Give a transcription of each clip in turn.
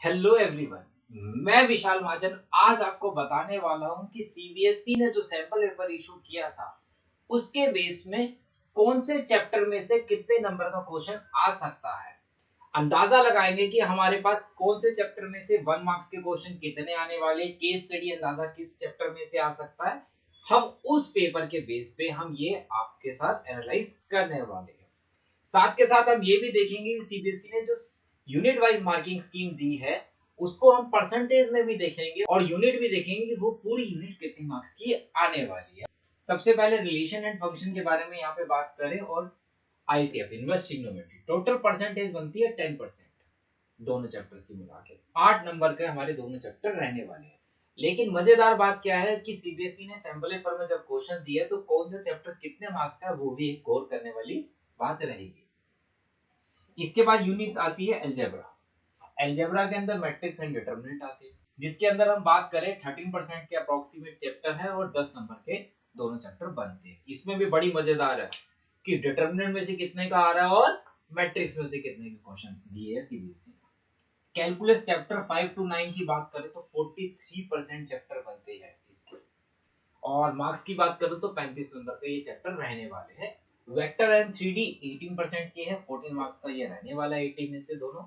Hello everyone, मैं विशाल महाजन आज आपको बताने वाला हूं कि सीबीएसई ने जो सैंपल पेपर इशू किया था उसके बेस में कौन से चैप्टर में से कितने नंबर का क्वेश्चन आ सकता है। अंदाजा लगाएंगे कि हमारे पास कौन से चैप्टर में से 1 मार्क्स के क्वेश्चन कितने आने वाले, केस स्टडी अंदाजा किस चैप्टर में से आ सकता है। हम उस पेपर के बेस पे हम ये आपके साथ एनालाइज करने वाले हैं। साथ के साथ हम ये भी देखेंगे कि सीबीएसई ने जो यूनिट वाइज मार्किंग स्कीम दी है उसको हम परसेंटेज में भी देखेंगे और यूनिट भी देखेंगे कि वो पूरी यूनिट कितने मार्क्स की आने वाली है। सबसे पहले रिलेशन एंड फंक्शन के बारे में यहाँ पे बात करें और ITF inverse trigonometry total percentage बनती है 10%। दोनों चैप्टर्स की मिला के 8 नंबर के हमारे दोनों चैप्टर रहने वाले हैं। लेकिन मजेदार बात क्या है कि सीबीएसई ने सैंपल पेपर में जब क्वेश्चन दिया तो कौन सा चैप्टर कितने मार्क्स का वो भी एक गौर करने वाली बात रहेगी। इसके बाद यूनिट आती है अलजेब्रा। अलजेब्रा के अंदर मैट्रिक्स एंड डिटरमिनेंट आती है, जिसके अंदर हम बात करें 13% के अप्रोक्सीमेट चैप्टर है और 10 नंबर के दोनों चैप्टर बनते हैं। इसमें भी बड़ी मजेदार है कि डिटरमिनेंट में से कितने का आ रहा है और मैट्रिक्स में से कितने के क्वेश्चंस दिए हैं सीबीएसई ने। कैलकुलस चैप्टर 5 to 9 की बात करें तो 43% चैप्टर बनते हैं इसके, और मार्क्स की बात करूं तो 35 नंबर का ये चैप्टर रहने वाले हैं। वेक्टर एंड 3D 18% के है, 14 मार्क्स का ये रहने वाला है 80 में से दोनों।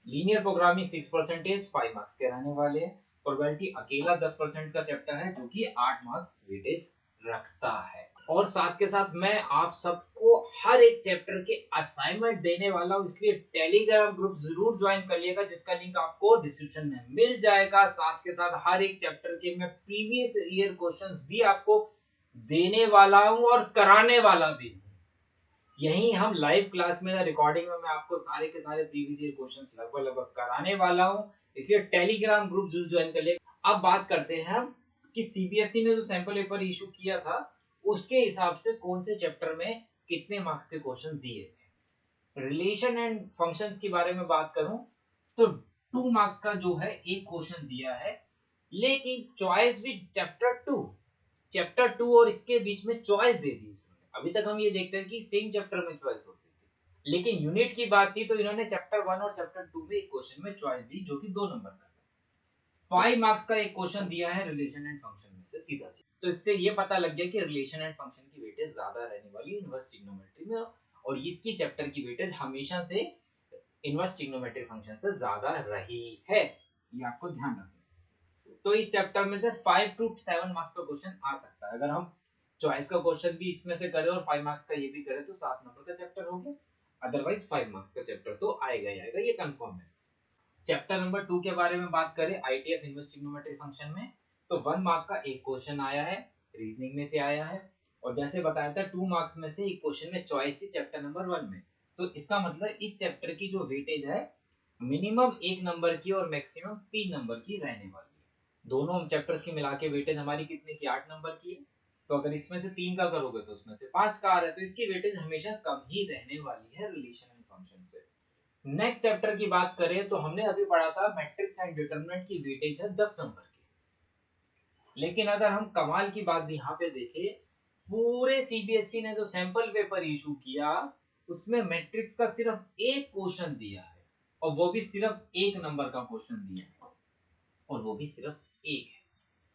लीनियर प्रोग्रामिंग 6% 5 मार्क्स के रहने वाले हैं। प्रोबेबिलिटी अकेला 10% का चैप्टर है जो कि 8 मार्क्स वेटेज रखता है। और साथ के साथ मैं आप सबको हर एक चैप्टर के असाइनमेंट देने वाला हूं, इसलिए टेलीग्राम ग्रुप जरूर ज्वाइन कर लिएगा जिसका लिंक आपको डिस्क्रिप्शन में मिल जाएगा। साथ के साथ हर एक चैप्टर के मैं प्रीवियस ईयर क्वेश्चंस भी आपको देने वाला हूं और कराने वाला भी हूं। यही हम लाइव क्लास में रिकॉर्डिंग में मैं आपको सारे के सारे प्रीवियस ईयर क्वेश्चंस लगभग कराने वाला हूं, इसलिए टेलीग्राम ग्रुप जरूर ज्वाइन कर लिएगा। अब बात करते हैं हम कि सीबीएसई ने जो सैंपल पेपर इशू किया था उसके हिसाब से कौन से चैप्टर में कितने मार्क्स के क्वेश्चन दिए थे। रिलेशन एंड फंक्शंस के बारे में बात करूं तो 2 मार्क्स का जो है एक क्वेश्चन दिया है, लेकिन चॉइस भी चैप्टर 2 और इसके बीच में चॉइस दे दी। अभी तक हम ये देखते हैं कि सेम चैप्टर में चॉइस होती थी, लेकिन यूनिट की बात की तो इन्होंने चैप्टर 1 और चैप्टर 2 में एक क्वेश्चन में चॉइस दी जो कि 2 नंबर का था। 5 मार्क्स का एक क्वेश्चन दिया है रिलेशन एंड फंक्शन में से सीधा सीधा, तो इससे ये पता लग गया कि रिलेशन एंड फंक्शन की वेटेज ज्यादा रहने वाली है इनवर्स ट्रिग्नोमेट्री में, और इसकी चैप्टर की वेटेज हमेशा से इनवर्स ट्रिग्नोमेट्री फंक्शन से ज्यादा रही है, ये आपको ध्यान रखना। तो इस चैप्टर में से 5 to 7 मार्क्स का क्वेश्चन आ सकता है। अगर हम चॉइस का क्वेश्चन भी इसमें से करें और 5 मार्क्स का ये भी करें तो 7 नंबर का चैप्टर हो गया, अदरवाइज 5 मार्क्स का चैप्टर तो आएगा ही आएगा, ये कंफर्म है। चैप्टर नंबर 2 के बारे में बात करें आईटीएफ इनवर्स ट्रिग्नोमेट्री फंक्शन में, तो 1 मार्क का एक क्वेश्चन आया है, रीजनिंग में से आया है, और जैसे बताया था 2 मार्क्स में से एक क्वेश्चन में चॉइस थी चैप्टर नंबर 1 में। तो इसका मतलब इस चैप्टर की जो वेटेज है मिनिमम 1 नंबर की और मैक्सिमम 3 नंबर की रहने वाली है। दोनों चैप्टर्स की मिला के वेटेज हमारी कितने की 8 नंबर की है, तो अगर इसमें से 3 का करोगे तो उसमें से 5 का आ रहा है, तो इसकी वेटेज हमेशा कम ही रहने वाली है रिलेशन एंड फंक्शन से। नेक्स्ट चैप्टर की बात करें तो हमने अभी पढ़ा था मैट्रिक्स एंड डिटरमिनेंट की वेटेज है 10 नंबर की, लेकिन अगर हम कमाल की बात यहाँ पे देखें, पूरे सीबीएसई ने जो सैंपल पेपर इशू किया उसमें मैट्रिक्स का सिर्फ एक क्वेश्चन दिया है, और वो भी सिर्फ 1 नंबर का क्वेश्चन दिया है, और वो भी सिर्फ एक है।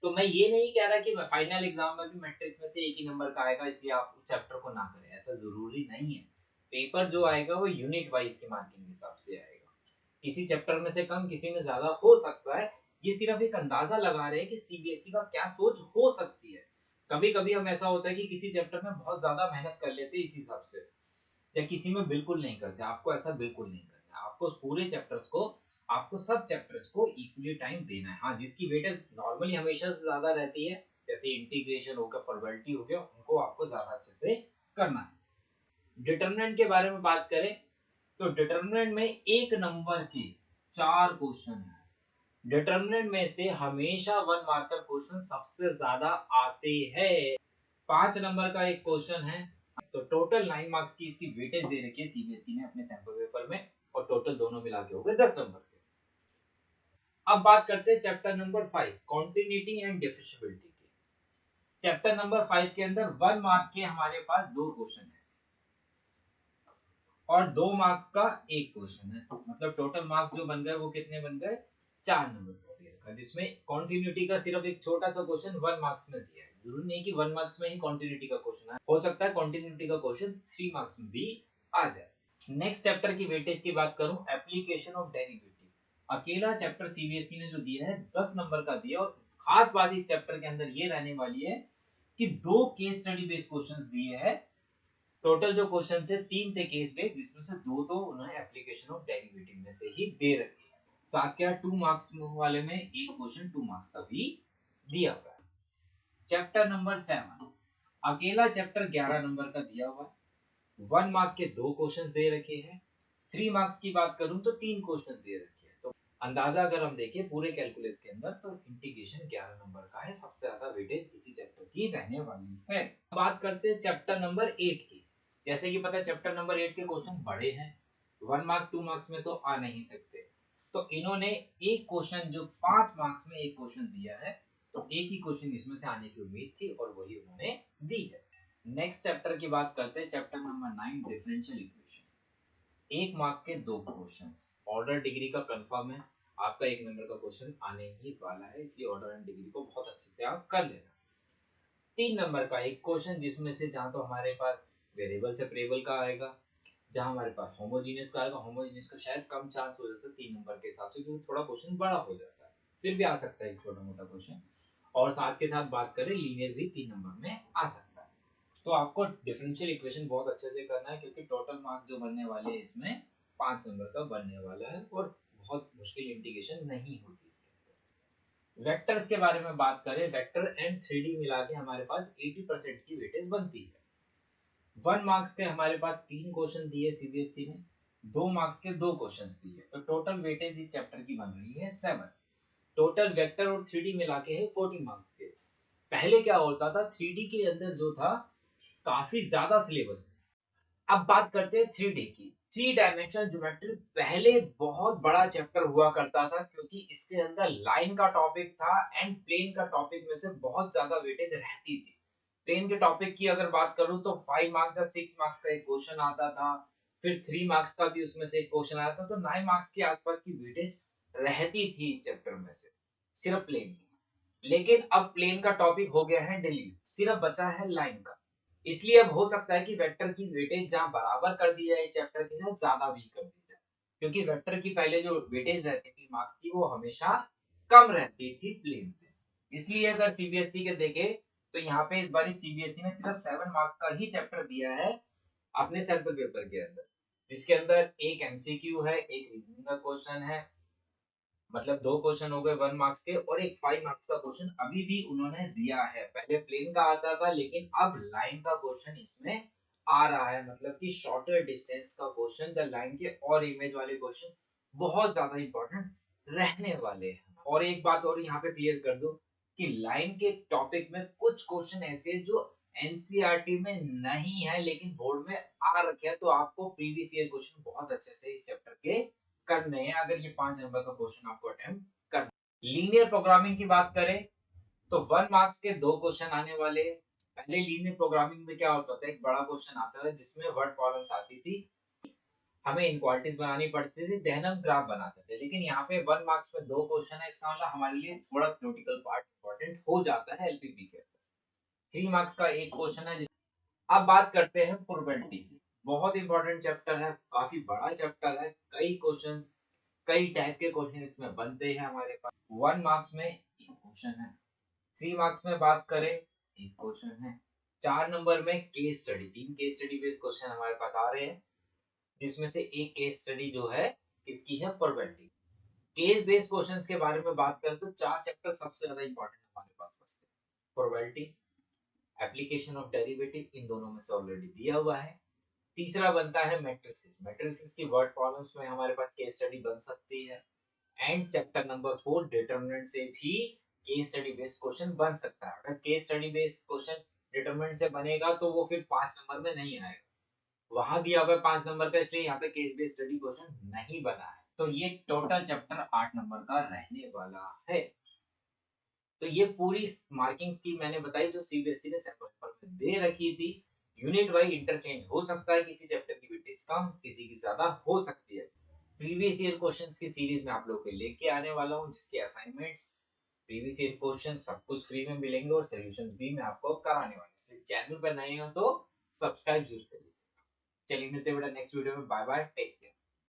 तो मैं ये नहीं कह रहा कि फाइनल एग्जाम में भी मैट्रिक्स में से एक ही नंबर का आएगा इसलिए आप उस चैप्टर को ना करें, ऐसा जरूरी नहीं है। पेपर जो आएगा वो यूनिट वाइज की मार्किंग के हिसाब से आएगा, किसी चैप्टर में से कम किसी में ज्यादा हो सकता है। ये सिर्फ एक अंदाजा लगा रहे हैं कि सीबीएसई का क्या सोच हो सकती है। कभी कभी हम ऐसा होता है कि किसी चैप्टर में बहुत ज्यादा मेहनत कर लेते हैं इस हिसाब से, या किसी में बिल्कुल नहीं करते। आपको ऐसा बिल्कुल नहीं करना है, आपको पूरे चैप्टर्स को, आपको सब चैप्टर्स को इक्वली टाइम देना है। हाँ, जिसकी वेटेज नॉर्मली हमेशा से ज्यादा रहती है जैसे इंटीग्रेशन हो गया, प्रोबेबिलिटी हो गया, उनको आपको ज्यादा अच्छे से करना है। डिटरमिनेंट के बारे में बात करें तो डिटरमिनेंट में 1 नंबर के 4 क्वेश्चन है। डिटरमिनेंट में से हमेशा 1 मार्कर क्वेश्चन सबसे ज्यादा आते हैं। 5 नंबर का एक क्वेश्चन है, तो टोटल 9 मार्क्स की इसकी वेटेज दे रखी है सीबीएसई ने अपने सैंपल पेपर में, और टोटल दोनों मिला के हो गए 10 नंबर के। अब बात करते हैं chapter number 5 continuity and differentiability की। चैप्टर नंबर 5 के अंदर 1 मार्क के हमारे पास 2 क्वेश्चन है, और 2 मार्क्स का एक क्वेश्चन है, मतलब टोटल मार्क्स जो बन गए वो कितने बन गए, 4 नंबर का दे रखा, जिसमें कंटिन्यूटी का सिर्फ एक छोटा सा क्वेश्चन 1 मार्क्स में दिया है। जरूरी नहीं कि 1 मार्क्स में ही कंटिन्यूटी का क्वेश्चन आए, हो सकता है कंटिन्यूटी का क्वेश्चन 3 मार्क्स में भी आ जाए। नेक्स्ट चैप्टर की वेटेज की बात करूं, एप्लीकेशन ऑफ डेरिवेटिव। अकेला चैप्टर सीबीएसई ने जो दिया है 10 नंबर का दिया, और खास बात इस चैप्टर के अंदर ये रहने वाली है कि 2 केस स्टडी बेस्ड क्वेश्चंस दिए हैं। टोटल जो क्वेश्चन थे 3 थे केस बेस्ड, जिसमें से 2 तो उन्होंने एप्लीकेशन ऑफ डेरिवेटिव में से ही दे रखे हैं। साथ क्या 2 मार्क्स वाले में एक क्वेश्चन 2 मार्क्स का भी दिया हुआ है। चैप्टर नंबर 7, अकेला चैप्टर 11 नंबर का दिया हुआ है। 1 मार्क के 2 क्वेश्चंस दे रखे हैं। 3 मार्क्स की बात करूं तो 3 क्वेश्चन दे रखे हैं। तो अंदाजा अगर हम देखें पूरे कैलकुलस के अंदर, तो इंटीग्रेशन 11 नंबर का है, सबसे ज्यादा वेटेज इसी चैप्टर की रहने वाली है। बात करते हैं चैप्टर नंबर 8 की। जैसे कि पता है चैप्टर नंबर 8 के क्वेश्चन बड़े हैं, 1 मार्क 2 मार्क्स में तो आ नहीं सकते, तो इन्होंने एक क्वेश्चन जो 5 मार्क्स में एक क्वेश्चन दिया है, तो एक ही क्वेश्चन इसमें से आने की उम्मीद थी और वही उन्होंने दी है। नेक्स्ट चैप्टर की बात करते हैं, chapter number 9, differential equation. 1 mark के 2 क्वेश्चंस, ऑर्डर डिग्री का कंफर्म है, आपका 1 नंबर का क्वेश्चन आने ही वाला है, इसलिए ऑर्डर एंड डिग्री को बहुत अच्छे से आप कर लेना। 3 नंबर का एक क्वेश्चन, जिसमें से जहां तो हमारे पास वेरिएबल सेपरेबल का आएगा, जहां हमारे पास होमोजेनियस का आएगा, होमोजेनियस का शायद कम चांस हो जाता है 3 नंबर के हिसाब से, क्योंकि थोड़ा क्वेश्चन बड़ा हो जाता है, फिर भी आ सकता है एक छोटा मोटा क्वेश्चन। और साथ के साथ बात करें लीनियर भी 3 नंबर में आ सकता है। तो आपको डिफरेंशियल इक्वेशन बहुत अच्छे से करना है, क्योंकि टोटल मार्क्स जो बनने वाले हैं इसमें 5 नंबर का बनने वाला है, और बहुत मुश्किल इंटीग्रेशन नहीं होती इसके अंदर। वेक्टर्स के बारे में बात करें, वेक्टर एंड 3D मिला के हमारे पास 80% की वेटेज बनती है। 1 मार्क्स के हमारे पास 3 क्वेश्चन दिए सीबीएसई ने, 2 मार्क्स के 2 क्वेश्चंस दिए, तो टोटल वेटेज इस चैप्टर की बन रही है 7। टोटल वेक्टर और 3D मिला के है 14 मार्क्स के। पहले क्या होता था, 3D के अंदर जो था काफी ज्यादा सिलेबस। अब बात करते हैं 3D की। 3 डायमेंशनल ज्योमेट्री पहले बहुत बड़ा चैप्टर हुआ करता था, क्योंकि इसके अंदर लाइन का टॉपिक था एंड प्लेन का टॉपिक में से बहुत ज्यादा वेटेज रहती थी। प्लेन के टॉपिक की अगर बात करूं तो 5 मार्क्स या 6 मार्क्स का एक क्वेश्चन आता था, फिर 3 मार्क्स का भी उसमें से एक क्वेश्चन आता था, तो 9 मार्क्स के आसपास की वेटेज रहती थी चैप्टर में से, सिर्फ प्लेन की। लेकिन अब प्लेन का टॉपिक हो गया है डिलीट, सिर्फ बचा है लाइन का। इसलिए अब हो सकता है कि वेक्टर की वेटेज जहां बराबर कर दी जाए चैप्टर के साथ, ज्यादा भी कर दी जाए, क्योंकि वेक्टर की पहले जो वेटेज रहती थी मार्क्स की, वो हमेशा कम रहती थी प्लेन से। इसलिए अगर सीबीएसई के देखे, तो यहाँ पे इस बार सीबीएसई ने सिर्फ 7 मार्क्स का ही चैप्टर दिया है अपने सैंपल पेपर के अंदर, जिसके अंदर एक एमसीक्यू है, एक रीजनिंग का क्वेश्चन है, मतलब 2 क्वेश्चन हो गए 1 मार्क्स के, और एक 5 मार्क्स का क्वेश्चन अभी भी उन्होंने दिया है। पहले प्लेन का आता था, लेकिन अब लाइन का क्वेश्चन इसमें आ रहा है, मतलब कि शॉर्टर डिस्टेंस का क्वेश्चन, द लाइन के और इमेज वाले क्वेश्चन बहुत ज्यादा इंपॉर्टेंट रहने वाले हैं। और एक बात और यहाँ पे क्लियर कर दो कि लाइन के टॉपिक में कुछ क्वेश्चन ऐसे हैं जो एनसीईआरटी में नहीं है, लेकिन बोर्ड में आ रखे हैं, तो आपको प्रीवियस ईयर क्वेश्चन बहुत अच्छे से इस चैप्टर के करने हैं, अगर ये 5 नंबर का क्वेश्चन आपको अटेम्प्ट करना। लीनियर प्रोग्रामिंग की बात करें, तो 1 मार्क्स के 2 क्वेश्चन आने वाले। पहले लीनियर प्रोग्रामिंग में क्या होता था, एक बड़ा क्वेश्चन आता था जिसमें वर्ड प्रॉब्लम्स आती थी, हमें इनक्वालिटीज बनानी पड़ती थी, देन हम ग्राफ बनाते थे। लेकिन यहाँ पे 1 मार्क्स में 2 क्वेश्चन है, इसका मतलब हमारे लिए थोड़ा थ्योरेटिकल पार्ट इंपॉर्टेंट हो जाता है एलपीपी के अंदर। 3 मार्क्स का एक क्वेश्चन है। अब बात करते हैं प्रोबेबिलिटी की। बहुत इंपॉर्टेंट चैप्टर है, काफी बड़ा चैप्टर है, कई क्वेश्चंस, कई टाइप के क्वेश्चन इसमें बनते हैं हमारे पास। 1 मार्क्स में एक क्वेश्चन है, 3 मार्क्स में बात करें एक क्वेश्चन है, 4 नंबर में case study, 3 case study based question हमारे पास आ रहे हैं, जिसमें से एक केस स्टडी जो है किसकी है, प्रोबेबिलिटी। केस बेस्ड क्वेश्चंस के बारे में बात करें तो 4 चैप्टर सबसे ज्यादा इंपॉर्टेंट हमारे पास बचते हैं, प्रोबेबिलिटी, एप्लीकेशन ऑफ डेरिवेटिव, इन दोनों में से ऑलरेडी दिया हुआ है। तीसरा बनता है मैट्रिसेस, मैट्रिसेस की वर्ड प्रॉब्लम्स में हमारे पास केस स्टडी बन सकती है। एंड चैप्टर नंबर 4 डिटरमिनेंट से भी केस स्टडी बेस्ड क्वेश्चन बन सकता है। अगर case study based question determinant से बनेगा तो वो फिर 5 नंबर में नहीं आएगा, वहां दिया हुआ है 5 नंबर का, इसलिए यहाँ पे केस बेस्ड स्टडी क्वेश्चन नहीं बना है। तो ये टोटल चैप्टर 8 नंबर का रहने वाला है। तो ये पूरी मार्किंग स्कीम मैंने बताई जो सीबीएसई ने सैंपल पेपर में दे रखी थी। यूनिट वाइज इंटरचेंज हो सकता है, किसी चैप्टर की वेटेज कम, किसी की ज्यादा हो सकती है। प्रीवियस ईयर क्वेश्चंस की सीरीज में आप लोगों के लेके आने वाला हूँ, जिसके असाइनमेंट्स, प्रीवियस ईयर क्वेश्चन सब कुछ फ्री में मिलेंगे और सॉल्यूशंस भी मैं आपको कराने वाला हूँ। इसलिए चैनल पर नए हो तो सब्सक्राइब जरूर करिए। चलिए मिलते हैं बेटा नेक्स्ट वीडियो में। Bye bye, take